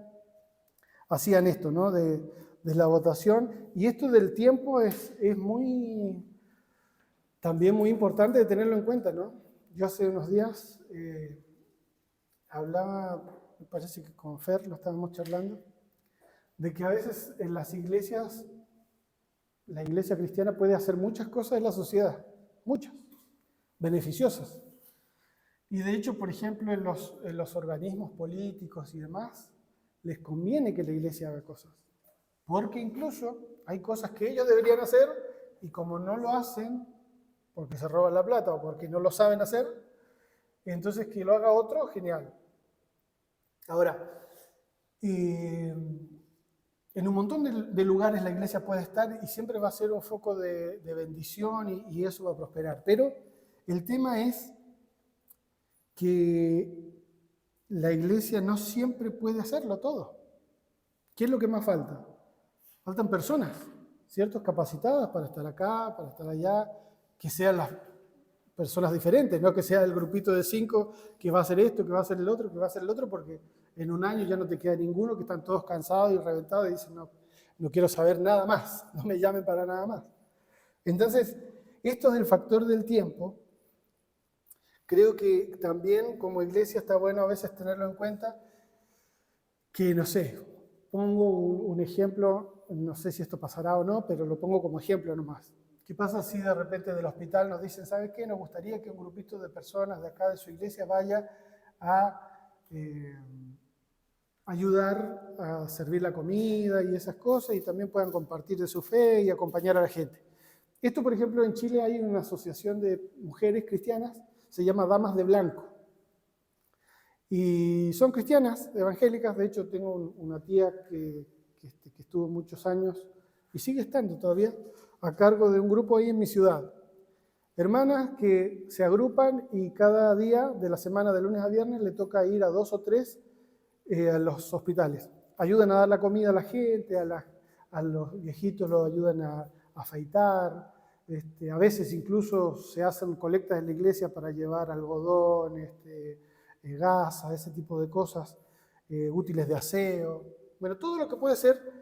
hacían esto, ¿no? De la votación. Y esto del tiempo es también muy importante de tenerlo en cuenta, ¿no? Yo hace unos días hablaba, me parece que con Fer lo estábamos charlando, de que a veces en las iglesias, la iglesia cristiana puede hacer muchas cosas en la sociedad, muchas, beneficiosas. Y de hecho, por ejemplo, en los organismos políticos y demás, les conviene que la iglesia haga cosas. Porque incluso hay cosas que ellos deberían hacer y como no lo hacen, porque se roban la plata o porque no lo saben hacer, entonces que lo haga otro, genial. Ahora, en un montón de lugares la iglesia puede estar y siempre va a ser un foco de bendición y eso va a prosperar. Pero el tema es que la iglesia no siempre puede hacerlo todo. ¿Qué es lo que más falta? Faltan personas, ¿cierto? Capacitadas para estar acá, para estar allá, que sean las personas diferentes, no que sea el grupito de 5 que va a hacer esto, que va a hacer el otro, que va a hacer el otro, porque en un año ya no te queda ninguno, que están todos cansados y reventados y dicen, no quiero saber nada más, no me llamen para nada más. Entonces, esto del factor del tiempo, creo que también como iglesia está bueno a veces tenerlo en cuenta, que no sé, pongo un ejemplo, no sé si esto pasará o no, pero lo pongo como ejemplo nomás. ¿Qué pasa si de repente del hospital nos dicen, ¿sabe qué? Nos gustaría que un grupito de personas de acá de su iglesia vaya a ayudar a servir la comida y esas cosas y también puedan compartir de su fe y acompañar a la gente? Esto, por ejemplo, en Chile hay una asociación de mujeres cristianas, se llama Damas de Blanco. Y son cristianas, evangélicas. De hecho, tengo una tía que estuvo muchos años y sigue estando todavía a cargo de un grupo ahí en mi ciudad. Hermanas que se agrupan y cada día de la semana, de lunes a viernes, le toca ir a 2 o 3 a los hospitales. Ayudan a dar la comida a la gente, a los viejitos los ayudan a afeitar. A veces incluso se hacen colectas en la iglesia para llevar algodón, gasa, ese tipo de cosas, útiles de aseo. Bueno, todo lo que puede ser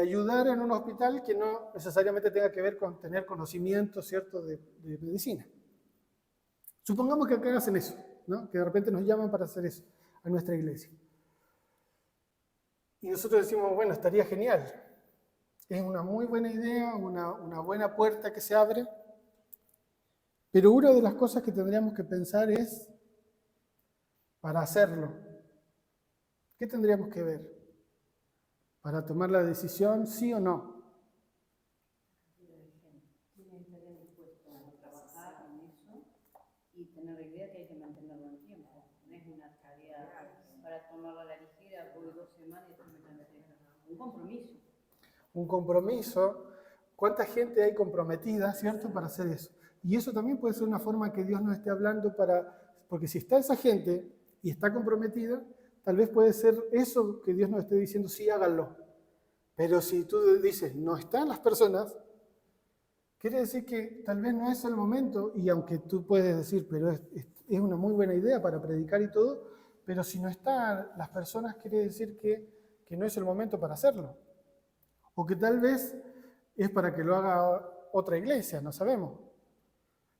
ayudar en un hospital que no necesariamente tenga que ver con tener conocimiento, ¿cierto?, de medicina. Supongamos que acá hacen eso, ¿no? Que de repente nos llaman para hacer eso a nuestra iglesia. Y nosotros decimos, bueno, estaría genial. Es una muy buena idea, una buena puerta que se abre, pero una de las cosas que tendríamos que pensar es, para hacerlo, ¿qué tendríamos que ver? Para tomar la decisión, sí o no. Tienen que estar dispuestos a trabajar en eso y tener la idea que hay que mantenerlo en tiempo. No es una tarea para tomarla a la ligera, voy 2 semanas y después me tengo que dejar. Un compromiso. Un compromiso. ¿Cuánta gente hay comprometida, cierto, para hacer eso? Y eso también puede ser una forma que Dios nos esté hablando porque si está esa gente y está comprometida, tal vez puede ser eso que Dios nos esté diciendo, sí, háganlo. Pero si tú dices, no están las personas, quiere decir que tal vez no es el momento, y aunque tú puedes decir, pero es una muy buena idea para predicar y todo, pero si no están las personas, quiere decir que no es el momento para hacerlo. O que tal vez es para que lo haga otra iglesia, no sabemos.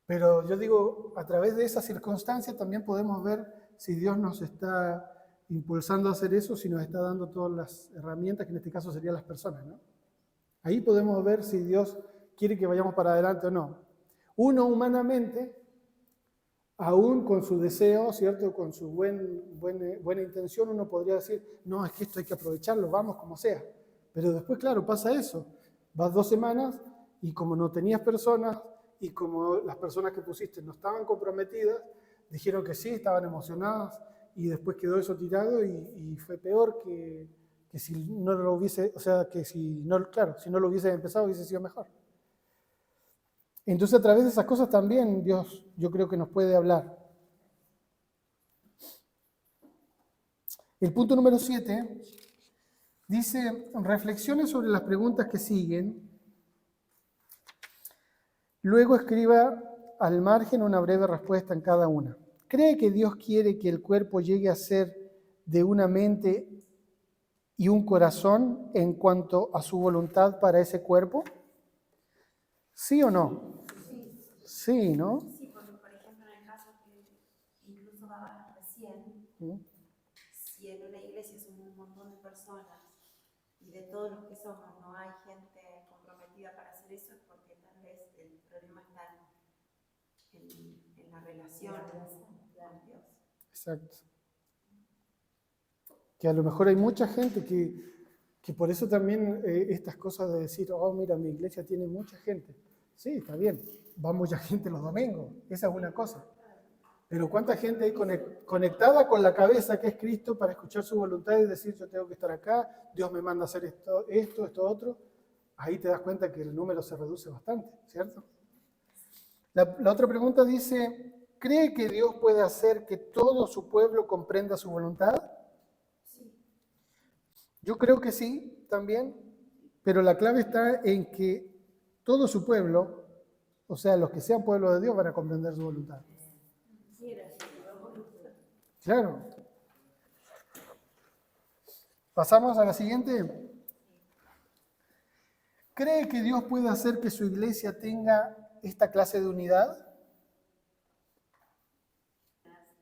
Pero yo digo, a través de esa circunstancia también podemos ver si Dios nos está impulsando a hacer eso si nos está dando todas las herramientas, que en este caso serían las personas, ¿no? Ahí podemos ver si Dios quiere que vayamos para adelante o no. Uno humanamente, aún con su deseo, ¿cierto? Con su buena intención, uno podría decir, no, es que esto hay que aprovecharlo, vamos como sea. Pero después, claro, pasa eso. Vas 2 semanas y como no tenías personas y como las personas que pusiste no estaban comprometidas, dijeron que sí, estaban emocionadas y después quedó eso tirado y fue peor que si no lo hubiese, o sea, que si no, claro, si no lo hubiese empezado hubiese sido mejor. Entonces a través de esas cosas también Dios, yo creo que nos puede hablar. El punto número 7 dice, reflexione sobre las preguntas que siguen, luego escriba al margen una breve respuesta en cada una. ¿Cree que Dios quiere que el cuerpo llegue a ser de una mente y un corazón en cuanto a su voluntad para ese cuerpo? ¿Sí o no? Sí, ¿no? Sí, porque por ejemplo en el caso que incluso daba recién, si en una iglesia somos un montón de personas y de todos los que somos no hay gente comprometida para hacer eso, es porque tal vez el problema está en la relación con Dios. Exacto. Que a lo mejor hay mucha gente que por eso también estas cosas de decir, oh, mira, mi iglesia tiene mucha gente. Sí, está bien, va mucha gente los domingos, esa es una cosa. Pero ¿cuánta gente hay conectada con la cabeza que es Cristo para escuchar su voluntad y decir, yo tengo que estar acá, Dios me manda a hacer esto, otro? Ahí te das cuenta que el número se reduce bastante, ¿cierto? La otra pregunta dice, ¿cree que Dios puede hacer que todo su pueblo comprenda su voluntad? Sí. Yo creo que sí, también, pero la clave está en que todo su pueblo, o sea, los que sean pueblo de Dios, van a comprender su voluntad. Claro. Pasamos a la siguiente. ¿Cree que Dios puede hacer que su iglesia tenga esta clase de unidad?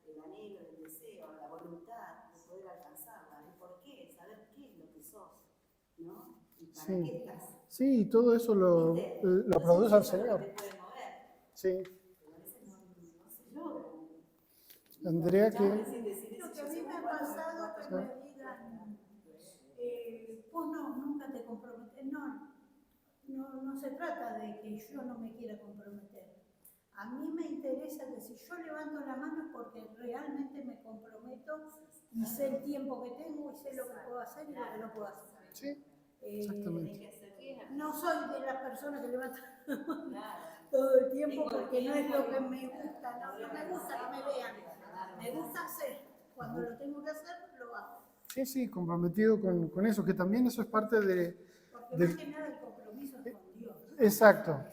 El anhelo, el deseo, la voluntad de poder alcanzarla, el por qué, saber qué es lo que sos, ¿no? Y para qué estás. Sí, todo eso lo produce el Señor. Sí. Andrea, ¿qué? Lo que a mí me ha pasado que me digan, vos nunca te comprometes. No se trata de que yo no me quiera comprometer. A mí me interesa que si yo levanto la mano es porque realmente me comprometo y sé el tiempo que tengo y sé lo que puedo hacer y lo que no puedo hacer. Sí, exactamente. No soy de las personas que levantan la mano todo el tiempo porque no es lo que me gusta. No me gusta que me vean. Me gusta hacer. Cuando lo tengo que hacer, lo hago. Sí, comprometido con eso, que también eso es parte Porque más que nada el compromiso es con Dios. Exacto.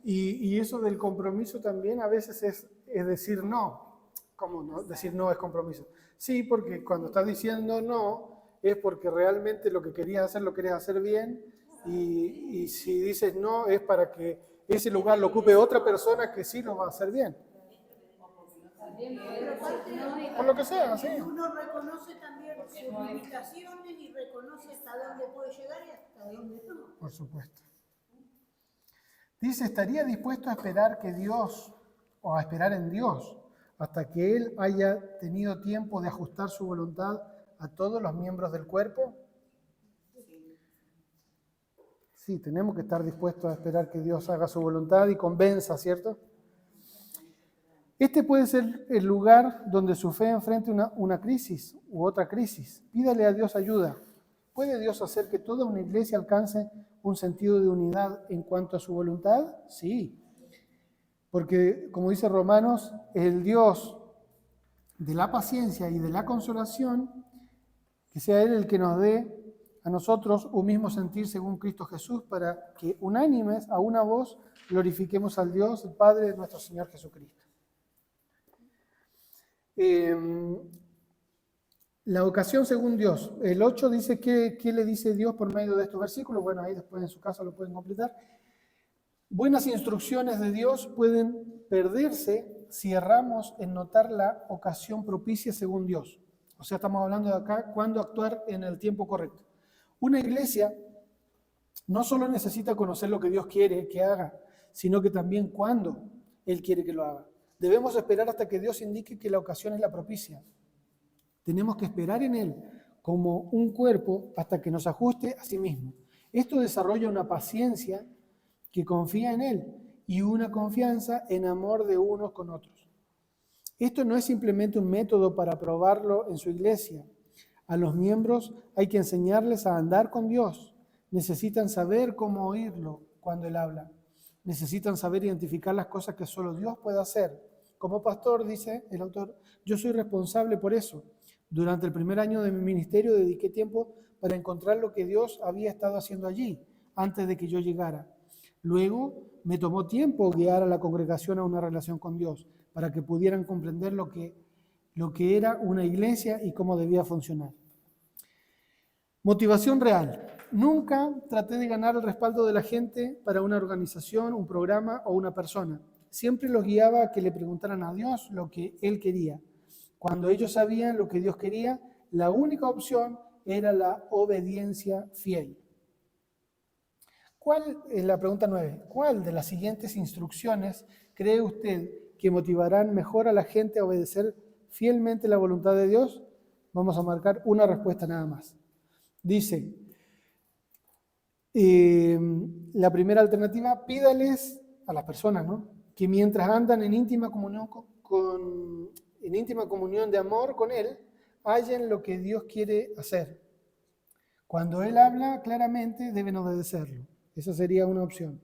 Y eso del compromiso también a veces es decir no. ¿Cómo no? Decir no es compromiso. Sí, porque cuando estás diciendo no, es porque realmente lo que querías hacer lo querías hacer bien. Y si dices no, es para que ese lugar lo ocupe otra persona que sí lo va a hacer bien. Por lo que sea, sí. Uno reconoce también sus limitaciones y reconoce hasta dónde puede llegar y hasta dónde no. Por supuesto. Dice, ¿estaría dispuesto a esperar que Dios, o a esperar en Dios, hasta que Él haya tenido tiempo de ajustar su voluntad a todos los miembros del cuerpo? Sí, tenemos que estar dispuestos a esperar que Dios haga su voluntad y convenza, ¿cierto? Este puede ser el lugar donde su fe enfrente una crisis u otra crisis. Pídale a Dios ayuda. ¿Puede Dios hacer que toda una iglesia alcance un sentido de unidad en cuanto a su voluntad? Sí. Porque, como dice Romanos, el Dios de la paciencia y de la consolación, que sea Él el que nos dé a nosotros un mismo sentir según Cristo Jesús, para que unánimes a una voz glorifiquemos al Dios, el Padre de nuestro Señor Jesucristo. La ocasión según Dios. El 8 dice, ¿qué le dice Dios por medio de estos versículos? Bueno, ahí después en su casa lo pueden completar. Buenas instrucciones de Dios pueden perderse si erramos en notar la ocasión propicia según Dios. O O sea, estamos hablando de acá cuándo actuar en el tiempo correcto. Una iglesia no solo necesita conocer lo que Dios quiere que haga, sino que también cuándo Él quiere que lo haga. Debemos esperar hasta que Dios indique que la ocasión es la propicia. Tenemos que esperar en Él como un cuerpo hasta que nos ajuste a sí mismo. Esto desarrolla una paciencia que confía en Él y una confianza en amor de unos con otros. Esto no es simplemente un método para probarlo en su iglesia. A los miembros hay que enseñarles a andar con Dios. Necesitan saber cómo oírlo cuando Él habla. Necesitan saber identificar las cosas que solo Dios puede hacer. Como pastor, dice el autor, yo soy responsable por eso. Durante el primer año de mi ministerio dediqué tiempo para encontrar lo que Dios había estado haciendo allí, antes de que yo llegara. Luego me tomó tiempo guiar a la congregación a una relación con Dios, para que pudieran comprender lo que era una iglesia y cómo debía funcionar. Motivación real. Nunca traté de ganar el respaldo de la gente para una organización, un programa o una persona. Siempre los guiaba a que le preguntaran a Dios lo que Él quería. Cuando ellos sabían lo que Dios quería, la única opción era la obediencia fiel. ¿Cuál es la pregunta 9? ¿Cuál de las siguientes instrucciones cree usted que motivarán mejor a la gente a obedecer fielmente la voluntad de Dios? Vamos a marcar una respuesta nada más. Dice, la primera alternativa, pídales a las personas, ¿no?, que mientras andan en íntima comunión de amor con Él, hallen lo que Dios quiere hacer. Cuando Él habla claramente, deben obedecerlo. Esa sería una opción.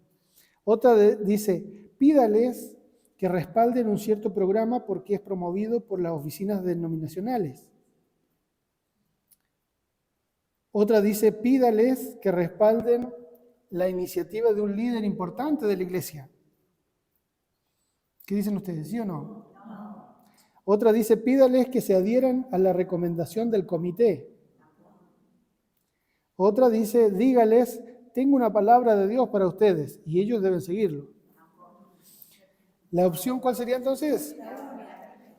Otra dice, pídales que respalden un cierto programa porque es promovido por las oficinas denominacionales. Otra dice, pídales que respalden la iniciativa de un líder importante de la iglesia. ¿Qué dicen ustedes? ¿Sí o no? Otra dice, pídales que se adhieran a la recomendación del comité. Otra dice, dígales, tengo una palabra de Dios para ustedes y ellos deben seguirlo. ¿La opción cuál sería entonces?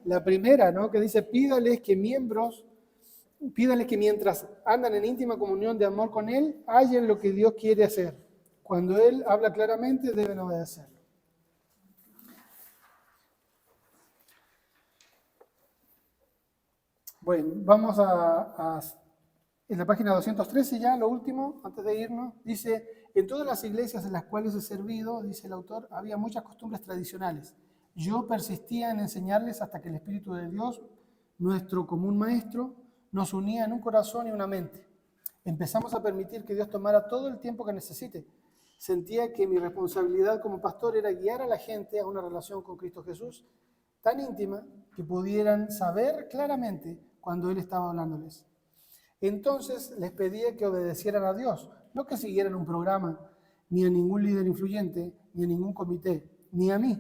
La primera, ¿no?, que dice, pídales que mientras andan en íntima comunión de amor con Él, hallen lo que Dios quiere hacer. Cuando Él habla claramente, deben obedecerlo. Bueno, vamos en la página 213 ya, lo último, antes de irnos, dice, en todas las iglesias en las cuales he servido, dice el autor, había muchas costumbres tradicionales. Yo persistía en enseñarles hasta que el Espíritu de Dios, nuestro común maestro, nos unía en un corazón y una mente. Empezamos a permitir que Dios tomara todo el tiempo que necesite. Sentía que mi responsabilidad como pastor era guiar a la gente a una relación con Cristo Jesús tan íntima que pudieran saber claramente cuando Él estaba hablándoles. Entonces les pedía que obedecieran a Dios, no que siguieran un programa, ni a ningún líder influyente, ni a ningún comité, ni a mí.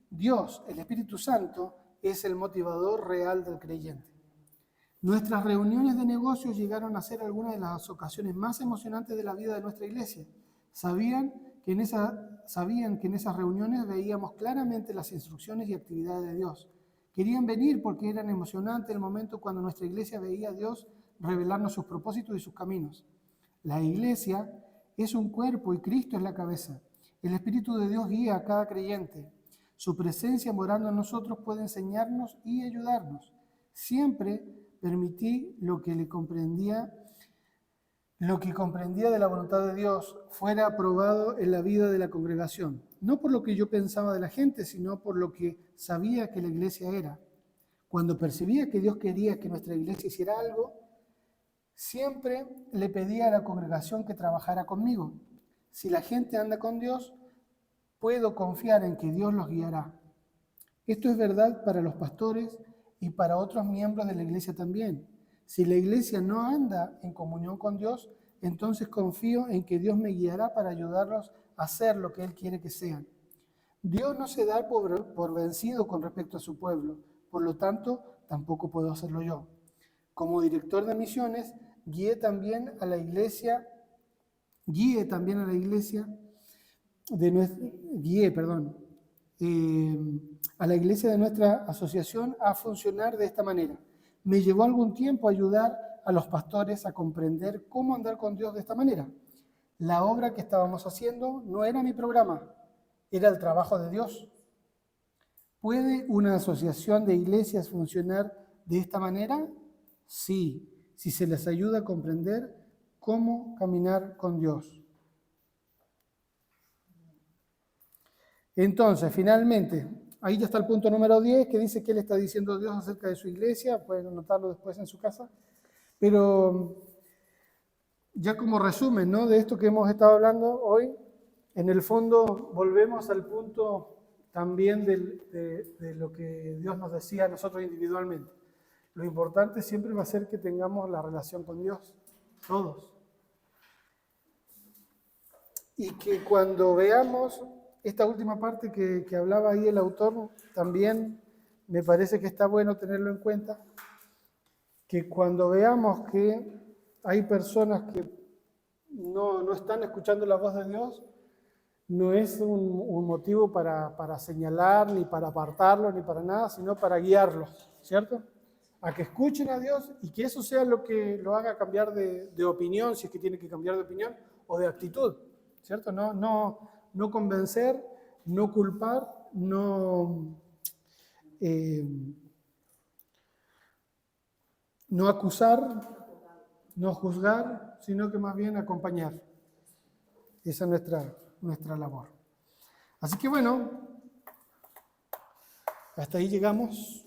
Dios, el Espíritu Santo, es el motivador real del creyente. Nuestras reuniones de negocios llegaron a ser algunas de las ocasiones más emocionantes de la vida de nuestra iglesia. Sabían que en esas reuniones veíamos claramente las instrucciones y actividades de Dios. Querían venir porque era emocionante el momento cuando nuestra iglesia veía a Dios revelarnos sus propósitos y sus caminos. La iglesia es un cuerpo y Cristo es la cabeza. El Espíritu de Dios guía a cada creyente. Su presencia morando en nosotros puede enseñarnos y ayudarnos. Siempre permití lo que comprendía de la voluntad de Dios fuera aprobado en la vida de la congregación. No por lo que yo pensaba de la gente, sino por lo que sabía que la iglesia era. Cuando percibía que Dios quería que nuestra iglesia hiciera algo, siempre le pedía a la congregación que trabajara conmigo. Si la gente anda con Dios, puedo confiar en que Dios los guiará. Esto es verdad para los pastores y para otros miembros de la iglesia también. Si la iglesia no anda en comunión con Dios, entonces confío en que Dios me guiará para ayudarlos a hacer lo que Él quiere que sean. Dios no se da por vencido con respecto a su pueblo, por lo tanto, tampoco puedo hacerlo yo. Como director de misiones, guíe también a la iglesia de nuestra asociación a funcionar de esta manera. me llevó algún tiempo ayudar a los pastores a comprender cómo andar con Dios de esta manera. La obra que estábamos haciendo no era mi programa, era el trabajo de Dios. ¿Puede una asociación de iglesias funcionar de esta manera? Sí, si se les ayuda a comprender cómo caminar con Dios. Entonces, finalmente, ahí ya está el punto número 10, que dice qué le está diciendo Dios acerca de su iglesia. Pueden anotarlo después en su casa. Pero ya como resumen, ¿no?, de esto que hemos estado hablando hoy, en el fondo volvemos al punto también de lo que Dios nos decía a nosotros individualmente. Lo importante siempre va a ser que tengamos la relación con Dios, todos. Y que cuando veamos esta última parte que hablaba ahí el autor, también me parece que está bueno tenerlo en cuenta, que cuando veamos que hay personas que no están escuchando la voz de Dios, no es un motivo para señalar, ni para apartarlos, ni para nada, sino para guiarlos, ¿cierto? A que escuchen a Dios y que eso sea lo que lo haga cambiar de opinión, si es que tiene que cambiar de opinión, o de actitud, ¿cierto? No convencer, no culpar, no acusar, no juzgar, sino que más bien acompañar. Esa es nuestra labor. Así que bueno, hasta ahí llegamos.